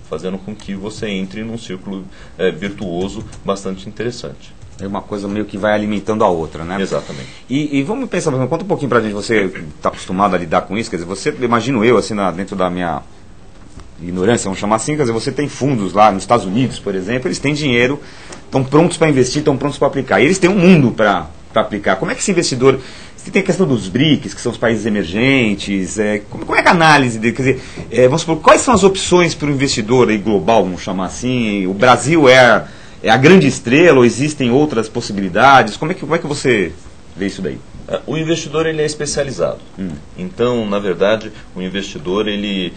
fazendo com que você entre num círculo virtuoso bastante interessante. É uma coisa meio que vai alimentando a outra, né? Exatamente. E vamos pensar, conta um pouquinho pra gente, você está acostumado a lidar com isso, quer dizer, você, imagino eu, assim, dentro da minha ignorância, vamos chamar assim, quer dizer, você tem fundos lá nos Estados Unidos, por exemplo, eles têm dinheiro, estão prontos para investir, estão prontos para aplicar, e eles têm um mundo para aplicar. Como é que esse investidor... Você tem a questão dos BRICS, que são os países emergentes, como é que a análise dele, quer dizer, vamos supor, quais são as opções para o investidor aí global, vamos chamar assim, o Brasil é a grande estrela ou existem outras possibilidades? Como é que você vê isso daí? O investidor ele é especializado. Então, na verdade, o investidor ele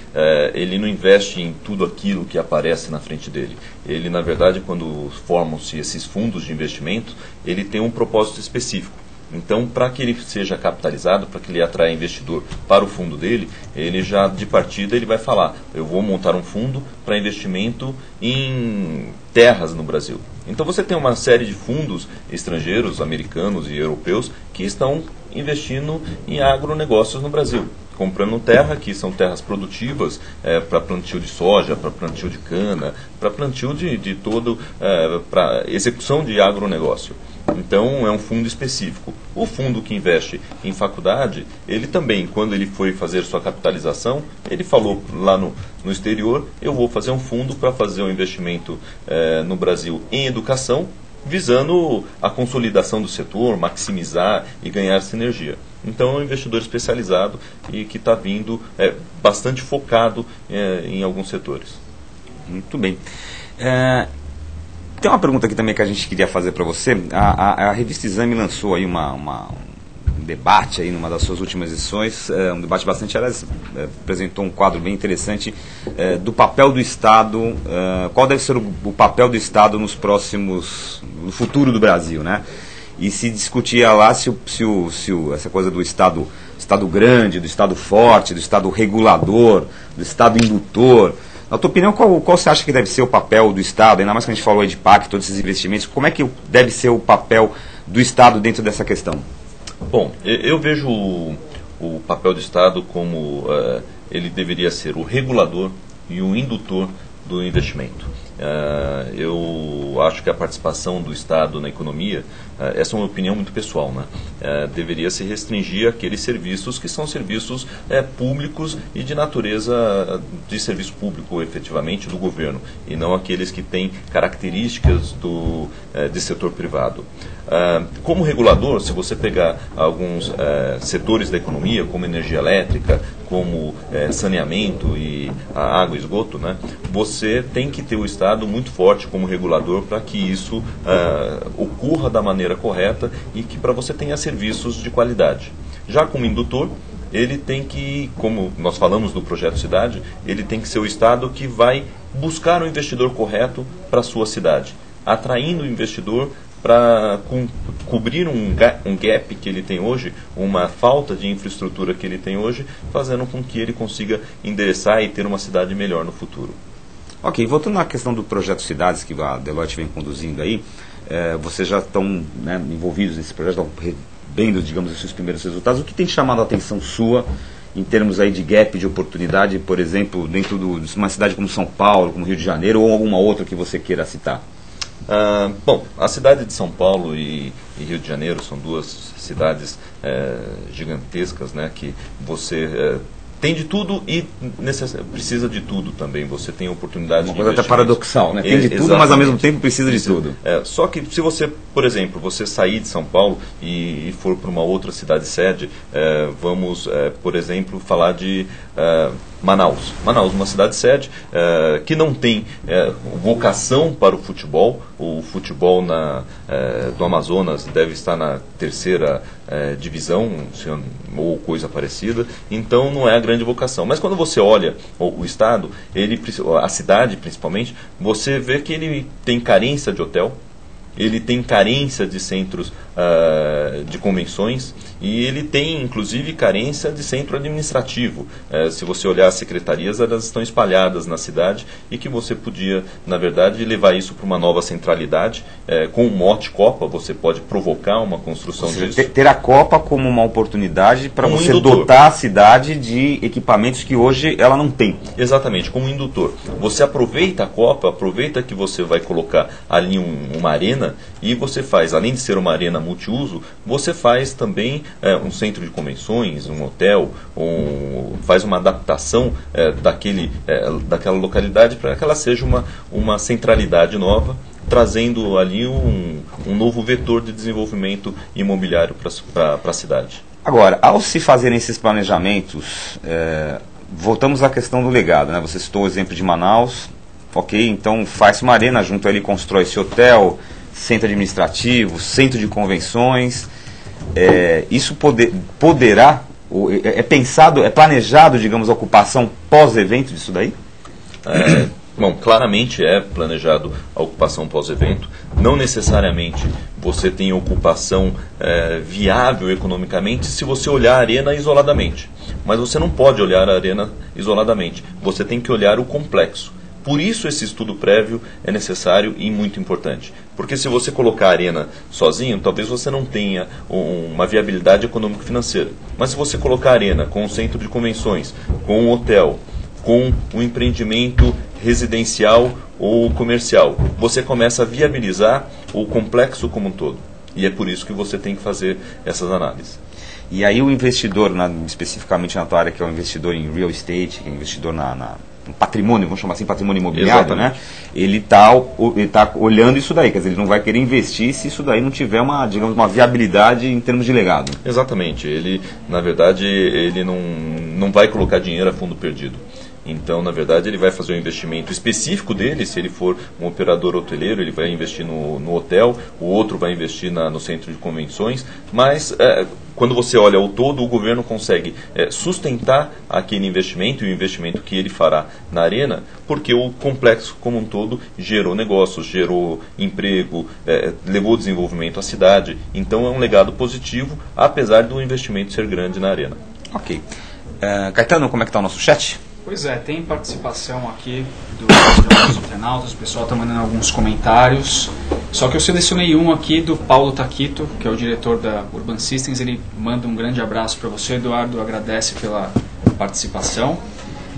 não investe em tudo aquilo que aparece na frente dele. Ele, na verdade, quando formam-se esses fundos de investimento, ele tem um propósito específico. Então, para que ele seja capitalizado, para que ele atraia investidor para o fundo dele, ele já de partida ele vai falar, eu vou montar um fundo para investimento em terras no Brasil. Então você tem uma série de fundos estrangeiros, americanos e europeus, que estão investindo em agronegócios no Brasil. Comprando terra, que são terras produtivas para plantio de soja, para plantio de cana, para plantio de todo, para execução de agronegócio. Então é um fundo específico. O fundo que investe em faculdade, ele também, quando ele foi fazer sua capitalização, ele falou lá no exterior, eu vou fazer um fundo para fazer um investimento no Brasil em educação, visando a consolidação do setor, maximizar e ganhar sinergia. Então é um investidor especializado e que está vindo bastante focado em alguns setores. Muito bem. Tem uma pergunta aqui também que a gente queria fazer para você. A revista Exame lançou aí um debate aí numa das suas últimas edições, um debate bastante, aliás, apresentou um quadro bem interessante do papel do Estado, qual deve ser o papel do Estado no futuro do Brasil, né? E se discutia lá se essa coisa do Estado grande, do Estado forte, do Estado regulador, do Estado indutor. Na tua opinião, qual você acha que deve ser o papel do Estado? Ainda mais que a gente falou aí de PAC, todos esses investimentos, como é que deve ser o papel do Estado dentro dessa questão? Bom, eu vejo o papel do Estado como ele deveria ser o regulador e o indutor do investimento. Eu acho que a participação do Estado na economia, essa é uma opinião muito pessoal, né? Deveria se restringir àqueles serviços que são serviços públicos e de natureza de serviço público, efetivamente, do governo, e não aqueles que têm características de setor privado. Como regulador, se você pegar alguns setores da economia, como energia elétrica, como saneamento e a água e esgoto, né, você tem que ter o Estado muito forte como regulador para que isso ocorra da maneira correta e que para você tenha serviços de qualidade. Já como indutor, ele tem que, como nós falamos do projeto Cidade, ele tem que ser o Estado que vai buscar o investidor correto para a sua cidade, atraindo o investidor para cobrir um gap que ele tem hoje, uma falta de infraestrutura que ele tem hoje, fazendo com que ele consiga endereçar e ter uma cidade melhor no futuro. Ok, voltando à questão do projeto Cidades que a Deloitte vem conduzindo aí, vocês já estão envolvidos nesse projeto, estão vendo, digamos, os seus primeiros resultados. O que tem chamado a atenção sua em termos aí de gap de oportunidade, por exemplo, dentro de uma cidade como São Paulo, como Rio de Janeiro, ou alguma outra que você queira citar? Bom, a cidade de São Paulo e Rio de Janeiro são duas cidades gigantescas, né, que você tem de tudo e precisa de tudo também. Você tem oportunidade de investimento. Uma coisa até paradoxal, né? Tem de tudo, mas ao mesmo tempo precisa de tudo. Só que se você, por exemplo, você sair de São Paulo e for para uma outra cidade sede, vamos, por exemplo, falar de Manaus. Manaus, uma cidade sede que não tem vocação para o futebol. O futebol do Amazonas deve estar na terceira divisão, ou coisa parecida. Então não é a grande vocação. Mas quando você olha o estado, a cidade principalmente, você vê que ele tem carência de hotel, ele tem carência de centros de convenções E ele tem, inclusive, carência de centro administrativo. Se você olhar as secretarias, elas estão espalhadas na cidade e que você podia, na verdade, levar isso para uma nova centralidade. Com o mote Copa, você pode provocar uma construção disso. Ter a Copa como uma oportunidade para você indutor. dotar a cidade de equipamentos que hoje ela não tem. Exatamente, como indutor. Você aproveita a Copa, aproveita que você vai colocar ali uma arena e você faz, além de ser uma arena multiuso, você faz também um centro de convenções, um hotel, faz uma adaptação daquela localidade para que ela seja uma centralidade nova, trazendo ali um novo vetor de desenvolvimento imobiliário para a cidade. Agora, ao se fazerem esses planejamentos, voltamos à questão do legado, né? Você citou o exemplo de Manaus, ok, então faz uma arena, junto a ele constrói esse hotel, centro administrativo, centro de convenções. Isso poderá, é planejado, digamos, a ocupação pós-evento disso daí? Bom, claramente é planejado a ocupação pós-evento. Não necessariamente você tem ocupação viável economicamente se você olhar a arena isoladamente. Mas você não pode olhar a arena isoladamente. Você tem que olhar o complexo. Por isso esse estudo prévio é necessário e muito importante. Porque se você colocar a arena sozinho, talvez você não tenha uma viabilidade econômico-financeira. Mas se você colocar a arena com um centro de convenções, com um hotel, com um empreendimento residencial ou comercial, você começa a viabilizar o complexo como um todo. E é por isso que você tem que fazer essas análises. E aí o investidor, especificamente na tua área, que é o investidor em real estate, que é investidor no patrimônio, vamos chamar assim, patrimônio imobiliário, né? Ele tá olhando isso daí, quer dizer, ele não vai querer investir se isso daí não tiver uma viabilidade em termos de legado. Exatamente. Ele, na verdade, ele não vai colocar dinheiro a fundo perdido. Então, na verdade, ele vai fazer um investimento específico dele. Se ele for um operador hoteleiro, ele vai investir no hotel, o outro vai investir no centro de convenções. Mas, quando você olha o todo, o governo consegue sustentar aquele investimento e o investimento que ele fará na arena, porque o complexo como um todo gerou negócios, gerou emprego, levou desenvolvimento à cidade. Então, é um legado positivo, apesar do investimento ser grande na arena. Ok. Caetano, como é que está o nosso chat? Pois é, tem participação aqui dos internautas, o pessoal está mandando alguns comentários, só que eu selecionei um aqui do Paulo Taquito, que é o diretor da Urban Systems. Ele manda um grande abraço para você, Eduardo, agradece pela participação,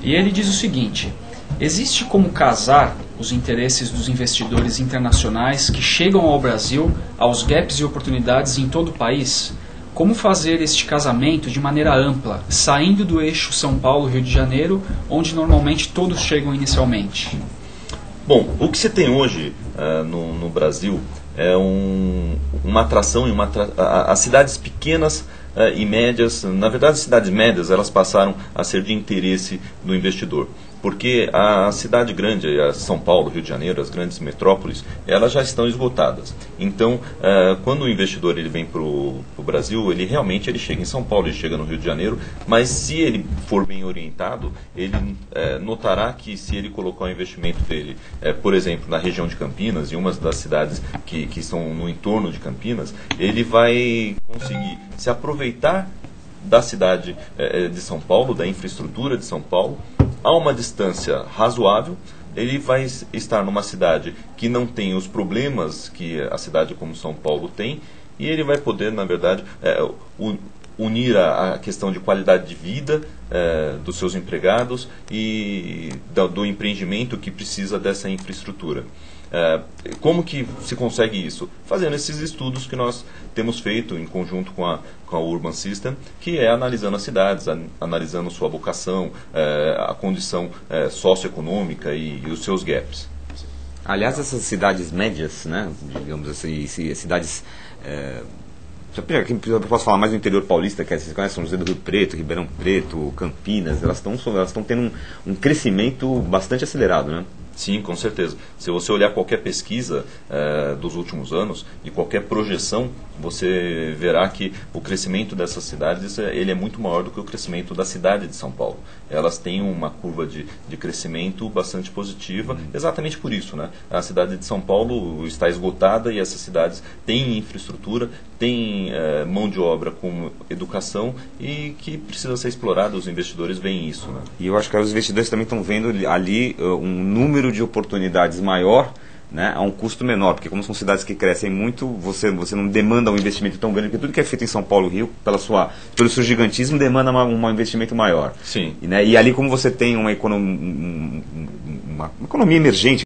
e ele diz o seguinte: existe como casar os interesses dos investidores internacionais que chegam ao Brasil, aos gaps e oportunidades em todo o país? Como fazer este casamento de maneira ampla, saindo do eixo São Paulo-Rio de Janeiro, onde normalmente todos chegam inicialmente? Bom, o que você tem hoje no Brasil é uma atração, as cidades pequenas e médias, na verdade as cidades médias, elas passaram a ser de interesse do investidor. Porque a cidade grande, a São Paulo, Rio de Janeiro, as grandes metrópoles, elas já estão esgotadas. Então, quando o investidor ele vem para o Brasil, ele realmente chega em São Paulo, ele chega no Rio de Janeiro, mas se ele for bem orientado, ele notará que se ele colocar o investimento dele, por exemplo, na região de Campinas, em uma das cidades que estão no entorno de Campinas, ele vai conseguir se aproveitar da cidade de São Paulo, da infraestrutura de São Paulo, a uma distância razoável. Ele vai estar numa cidade que não tem os problemas que a cidade como São Paulo tem, e ele vai poder, na verdade, unir a questão de qualidade de vida dos seus empregados e do empreendimento que precisa dessa infraestrutura. Como que se consegue isso? Fazendo esses estudos que nós temos feito em conjunto com a Urban System, que é analisando as cidades, analisando sua vocação, a condição socioeconômica e os seus gaps. Aliás, essas cidades médias, né, digamos assim, cidades... Eu posso falar mais do interior paulista, que vocês conhecem, São José do Rio Preto, Ribeirão Preto, Campinas, elas estão tendo um crescimento bastante acelerado, né? Sim, com certeza. Se você olhar qualquer pesquisa dos últimos anos e qualquer projeção, você verá que o crescimento dessas cidades ele é muito maior do que o crescimento da cidade de São Paulo. Elas têm uma curva de crescimento bastante positiva, exatamente por isso, né? A cidade de São Paulo está esgotada e essas cidades têm infraestrutura, têm mão de obra com educação e que precisa ser explorada, os investidores veem isso, né? E eu acho que os investidores também estão vendo ali um número de oportunidades maior, né, a um custo menor, porque como são cidades que crescem muito, você não demanda um investimento tão grande, porque tudo que é feito em São Paulo e Rio, pelo seu gigantismo, demanda um investimento maior. Sim. E ali como você tem uma economia emergente,